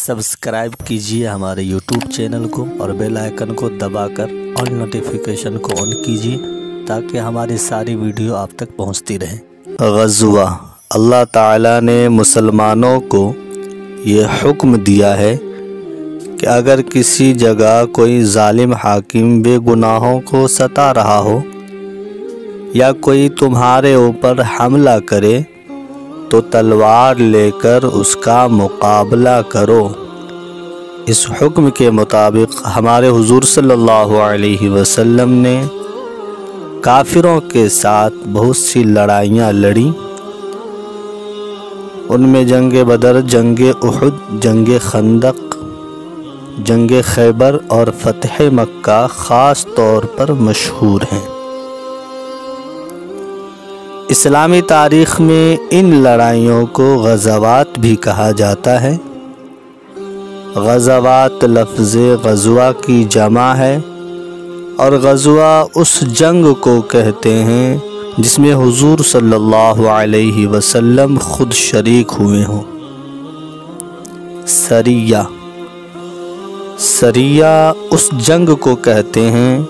Subscribe कीजिए हमारे YouTube channel को और बेल आइकन को दबाकर ऑल नोटिफिकेशन को ऑन कीजिए ताकि हमारी सारी वीडियो आप तक पहुंचती रहे। ग़ज़वा, अल्लाह ताला ने मुसलमानों को ये हुक्म दिया है कि अगर किसी जगह कोई ज़ालिम हाकिम बेगुनाहों को सता रहा हो या कोई तुम्हारे ऊपर हमला करे तो तलवार लेकर उसका मुकाबला करो। इस हुक्म के मुताबिक हमारे हुजूर सल्लल्लाहु अलैहि वसल्लम ने काफिरों के साथ बहुत सी लड़ाइयाँ लड़ी। उनमें जंग बदर, जंग उहुद, जंग खंदक, जंग खैबर और फ़तह मक्का ख़ास तौर पर मशहूर हैं। इस्लामी तारीख़ में इन लड़ाइयों को ग़ज़वात भी कहा जाता है। ग़ज़वात लफ्ज़ ग़ज़वा की जमा है और ग़ज़वा उस जंग को कहते हैं जिसमें हुजूर सल्लल्लाहु अलैहि वसल्लम खुद शरीक हुए हों। सरिया, सरिया उस जंग को कहते हैं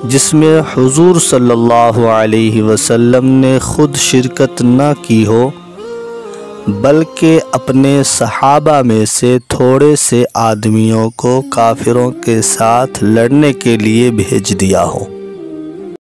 जिसमें हुजूर सल्लल्लाहु अलैहि वसल्लम ने खुद शिरकत न की हो बल्कि अपने सहाबा में से थोड़े से आदमियों को काफिरों के साथ लड़ने के लिए भेज दिया हो।